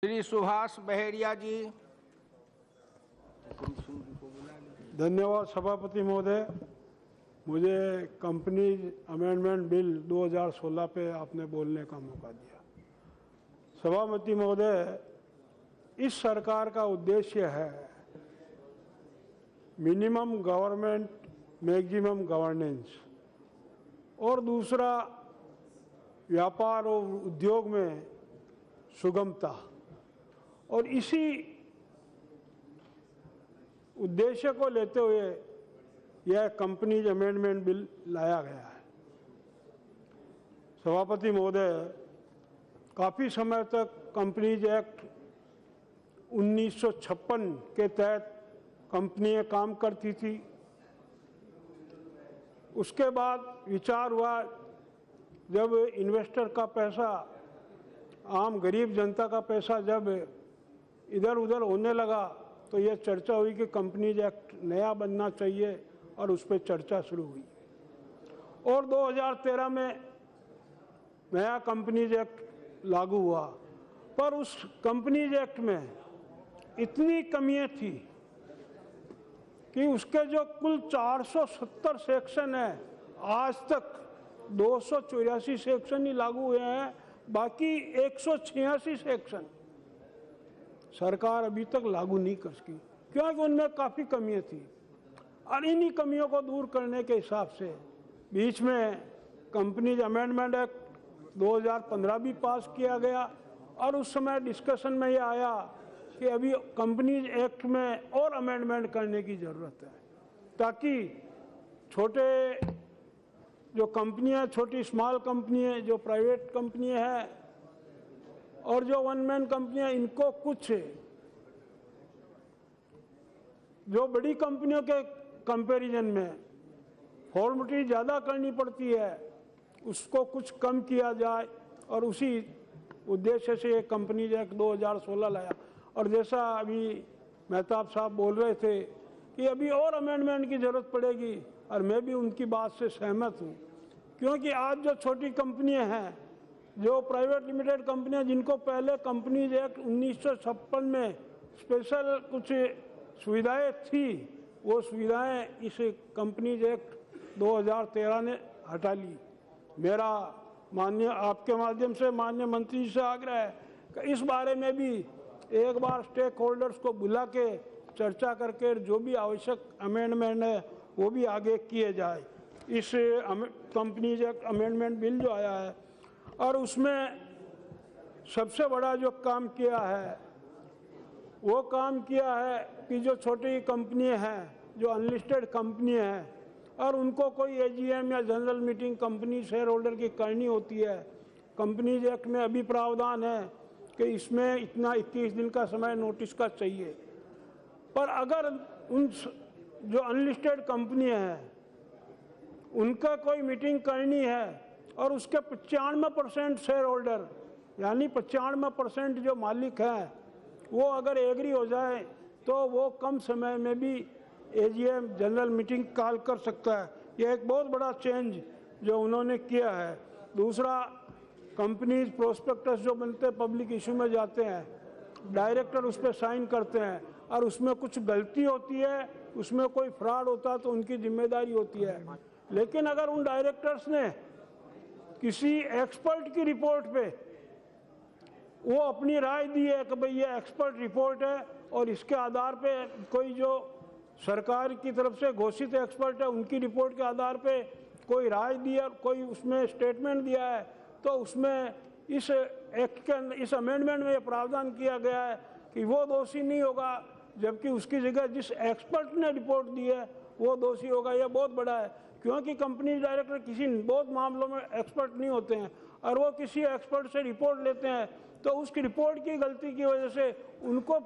श्री सुभाष बहेड़िया जी। धन्यवाद सभापति महोदय। मुझे कंपनीज अमेंडमेंट बिल 2016 पे आपने बोलने का मौका दिया। सभापति महोदय, इस सरकार का उद्देश्य है मिनिमम गवर्नमेंट मैक्सिमम गवर्नेंस और दूसरा व्यापार और उद्योग में सुगमता, और इसी उद्देश्य को लेते हुए यह कंपनीज अमेंडमेंट बिल लाया गया है। सभापति महोदय, काफ़ी समय तक कंपनीज एक्ट 1956 के तहत कंपनियां काम करती थी। उसके बाद विचार हुआ, जब इन्वेस्टर का पैसा, आम गरीब जनता का पैसा जब इधर उधर होने लगा, तो यह चर्चा हुई कि कंपनीज एक्ट नया बनना चाहिए और उस पर चर्चा शुरू हुई और 2013 में नया कंपनीज एक्ट लागू हुआ। पर उस कंपनीज एक्ट में इतनी कमियां थी कि उसके जो कुल 470 सेक्शन है, आज तक 284 सेक्शन ही लागू हुए हैं, बाकी 186 सेक्शन सरकार अभी तक लागू नहीं कर सकी, क्योंकि उनमें काफ़ी कमियां थी। और इन्हीं कमियों को दूर करने के हिसाब से बीच में कंपनीज अमेंडमेंट एक्ट 2015 भी पास किया गया और उस समय डिस्कशन में ये आया कि अभी कंपनीज एक्ट में और अमेंडमेंट करने की ज़रूरत है, ताकि छोटे जो कंपनियां, छोटी स्मॉल कंपनियां, जो प्राइवेट कंपनियां हैं और जो वन मैन कंपनियां, इनको कुछ जो बड़ी कंपनियों के कंपैरिजन में फॉर्मेलिटी ज़्यादा करनी पड़ती है, उसको कुछ कम किया जाए, और उसी उद्देश्य से ये कंपनीज एक्ट 2016 लाया। और जैसा अभी मेहताब साहब बोल रहे थे कि अभी और अमेंडमेंट की ज़रूरत पड़ेगी, और मैं भी उनकी बात से सहमत हूँ, क्योंकि आज जो छोटी कंपनियां हैं, जो प्राइवेट लिमिटेड कंपनियां, जिनको पहले कंपनीज एक्ट 1956 में स्पेशल कुछ सुविधाएं थी, वो सुविधाएं इस कंपनीज एक्ट 2013 ने हटा ली। मेरा माननीय आपके माध्यम से माननीय मंत्री जी से आग्रह है कि इस बारे में भी एक बार स्टेक होल्डर्स को बुला के चर्चा करके जो भी आवश्यक अमेंडमेंट है वो भी आगे किए जाए। इस कंपनीज एक्ट अमेंडमेंट बिल जो आया है, और उसमें सबसे बड़ा जो काम किया है वो काम किया है कि जो छोटी कंपनियां हैं, जो अनलिस्टेड कंपनियां हैं, और उनको कोई एजीएम या general meeting company share holder की करनी होती है, कंपनीज एक्ट में अभी प्रावधान है कि इसमें इतना 21 दिन का समय नोटिस का चाहिए। पर अगर उन जो अनलिस्टेड कंपनियां हैं उनका कोई मीटिंग करनी है और उसके 95% शेयर होल्डर, यानी 95% जो मालिक हैं, वो अगर एग्री हो जाए तो वो कम समय में भी एजीएम जनरल मीटिंग कॉल कर सकता है। ये एक बहुत बड़ा चेंज जो उन्होंने किया है। दूसरा, कंपनीज प्रोस्पेक्टस जो बनते हैं, पब्लिक इशू में जाते हैं, डायरेक्टर उस पर साइन करते हैं, और उसमें कुछ गलती होती है, उसमें कोई फ्रॉड होता है तो उनकी जिम्मेदारी होती है। लेकिन अगर उन डायरेक्टर्स ने किसी एक्सपर्ट की रिपोर्ट पे वो अपनी राय दी है कि भाई ये एक्सपर्ट रिपोर्ट है, और इसके आधार पे कोई जो सरकार की तरफ से घोषित एक्सपर्ट है उनकी रिपोर्ट के आधार पे कोई राय दी है, कोई उसमें स्टेटमेंट दिया है, तो उसमें इस एक्ट के इस अमेंडमेंट में ये प्रावधान किया गया है कि वो दोषी नहीं होगा, जबकि उसकी जगह जिस एक्सपर्ट ने रिपोर्ट दी है वो दोषी होगा। यह बहुत बड़ा है, क्योंकि कंपनी डायरेक्टर किसी बहुत मामलों में एक्सपर्ट नहीं होते हैं, और वो किसी एक्सपर्ट से रिपोर्ट लेते हैं तो उसकी रिपोर्ट की गलती की वजह से उनको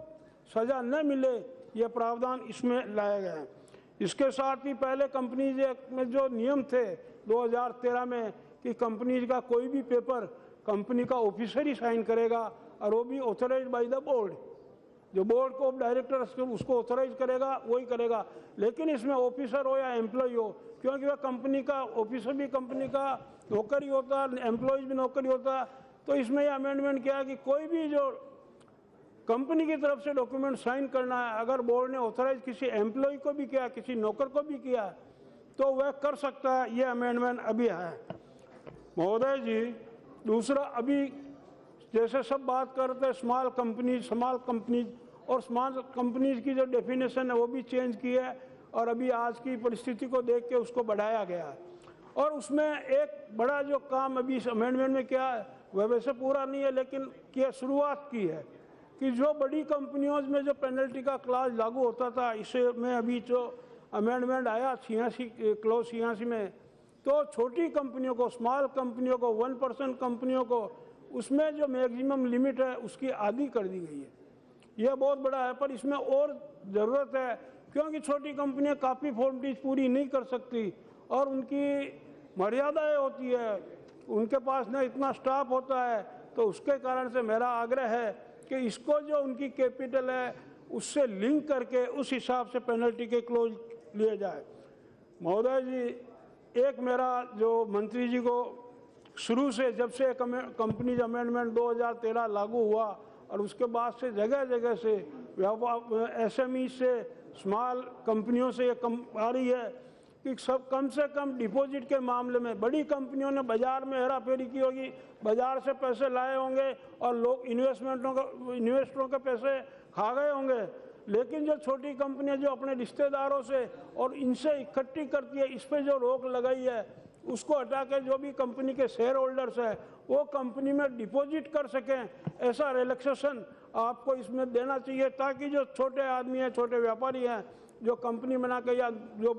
सज़ा न मिले, यह प्रावधान इसमें लाया गया है। इसके साथ ही पहले कंपनीज एक्ट में जो नियम थे 2013 में कि कंपनीज का कोई भी पेपर कंपनी का ऑफिसर ही साइन करेगा, और वो भी ऑथराइज्ड बाय द बोर्ड, जो बोर्ड को डायरेक्टर उसको ऑथराइज करेगा वही करेगा। लेकिन इसमें ऑफिसर हो या एम्प्लॉय हो, क्योंकि वह कंपनी का ऑफिसर भी कंपनी का नौकरी होता है, एम्प्लॉयज भी नौकरी होता है, तो इसमें यह अमेंडमेंट किया कि कोई भी जो कंपनी की तरफ से डॉक्यूमेंट साइन करना है। अगर बोर्ड ने ऑथराइज किसी एम्प्लॉय को भी किया, किसी नौकर को भी किया, तो वह कर सकता है। ये अमेंडमेंट अभी है महोदय जी। दूसरा, अभी जैसे सब बात करते हैं स्मॉल कंपनीज और स्मॉल कंपनीज की जो डेफिनेशन है वो भी चेंज की है, और अभी आज की परिस्थिति को देख के उसको बढ़ाया गया है। और उसमें एक बड़ा जो काम अभी इस अमेंडमेंट में किया है, वह वैसे पूरा नहीं है, लेकिन क्या शुरुआत की है कि जो बड़ी कंपनियों में जो पेनल्टी का क्लास लागू होता था, इसमें अभी जो अमेंडमेंट आया 86 क्लॉज 86 में, तो छोटी कंपनियों को, स्मॉल कंपनियों को, 1% कंपनियों को, उसमें जो मैक्सिमम लिमिट है उसकी आधी कर दी गई है। यह बहुत बड़ा है, पर इसमें और ज़रूरत है, क्योंकि छोटी कंपनियां काफ़ी फॉर्मेलिटीज पूरी नहीं कर सकती और उनकी मर्यादाएं होती है, उनके पास न इतना स्टाफ होता है। तो उसके कारण से मेरा आग्रह है कि इसको जो उनकी कैपिटल है उससे लिंक करके उस हिसाब से पेनल्टी के क्लोज लिए जाए। महोदय जी, एक मेरा जो मंत्री जी को शुरू से, जब से कंपनीज अमेंडमेंट 2013 लागू हुआ और उसके बाद से जगह जगह से SME से, स्मॉल कंपनियों से ये आ रही है कि सब कम से कम डिपॉजिट के मामले में बड़ी कंपनियों ने बाजार में हेरा फेरी की होगी, बाजार से पैसे लाए होंगे और लोग इन्वेस्टरों के पैसे खा गए होंगे, लेकिन जो छोटी कंपनियां जो अपने रिश्तेदारों से और इनसे इकट्ठी करती है, इस पर जो रोक लगाई है उसको हटा के जो भी कंपनी के शेयर होल्डर्स है वो कंपनी में डिपॉजिट कर सकें, ऐसा रिलैक्सेशन आपको इसमें देना चाहिए, ताकि जो छोटे आदमी हैं, छोटे व्यापारी हैं, जो कंपनी बना के या जो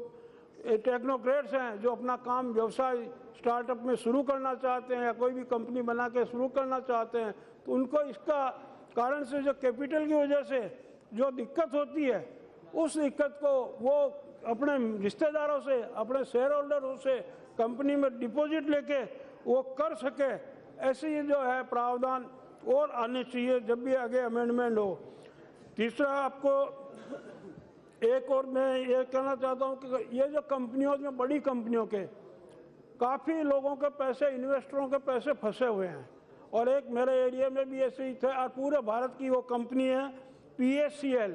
टेक्नोक्रेट्स हैं जो अपना काम व्यवसाय स्टार्टअप में शुरू करना चाहते हैं या कोई भी कंपनी बना के शुरू करना चाहते हैं, तो उनको इसका कारण से जो कैपिटल की वजह से जो दिक्कत होती है, उस दिक्कत को वो अपने रिश्तेदारों से, अपने शेयर होल्डरों से कंपनी में डिपॉजिट लेके वो कर सके। ऐसे ही जो है प्रावधान और आने चाहिए जब भी आगे अमेंडमेंट हो। तीसरा, आपको एक और मैं ये कहना चाहता हूँ कि ये जो कंपनियों में, बड़ी कंपनियों के काफ़ी लोगों के पैसे, इन्वेस्टरों के पैसे फंसे हुए हैं, और एक मेरे एरिया में भी ऐसे ही थे, और पूरे भारत की वो कंपनी है PACL।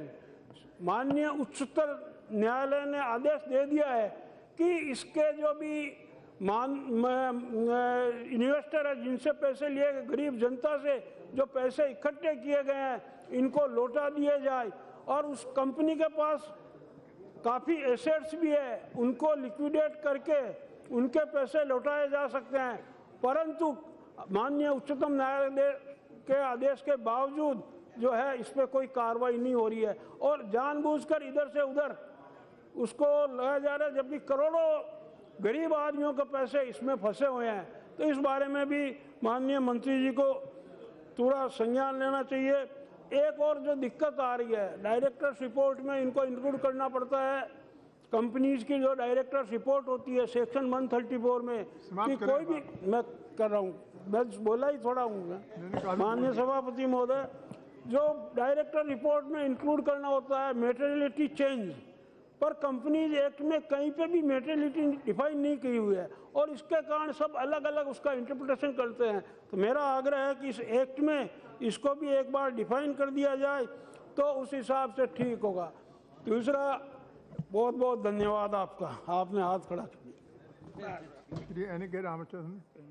माननीय उच्चतर न्यायालय ने आदेश दे दिया है कि इसके जो भी इन्वेस्टर है, जिनसे पैसे लिए गए, गरीब जनता से जो पैसे इकट्ठे किए गए हैं, इनको लौटा दिए जाए, और उस कंपनी के पास काफ़ी एसेट्स भी है, उनको लिक्विडेट करके उनके पैसे लौटाए जा सकते हैं। परंतु माननीय उच्चतम न्यायालय के आदेश के बावजूद जो है इस पर कोई कार्रवाई नहीं हो रही है, और जानबूझकर इधर से उधर उसको लगाया जा रहा है, जबकि करोड़ों गरीब आदमियों के पैसे इसमें फंसे हुए हैं। तो इस बारे में भी माननीय मंत्री जी को थोड़ा संज्ञान लेना चाहिए। एक और जो दिक्कत आ रही है, डायरेक्टर्स रिपोर्ट में इनको इंक्लूड करना पड़ता है, कंपनीज की जो डायरेक्टर्स रिपोर्ट होती है सेक्शन 134 में, कि कोई भी, मैं कर रहा हूँ, मैं बोला ही थोड़ा हूँ माननीय सभापति महोदय, जो डायरेक्टर रिपोर्ट में इंक्लूड करना होता है मेटेरियलिटी चेंज, पर कंपनीज एक्ट में कहीं पे भी मेटेरियलिटी डिफाइन नहीं की हुई है, और इसके कारण सब अलग अलग उसका इंटरप्रिटेशन करते हैं। तो मेरा आग्रह है कि इस एक्ट में इसको भी एक बार डिफाइन कर दिया जाए, तो उस हिसाब से ठीक होगा। दूसरा, बहुत बहुत धन्यवाद आपका, आपने हाथ खड़ा किया। श्री NK रामचंद्र।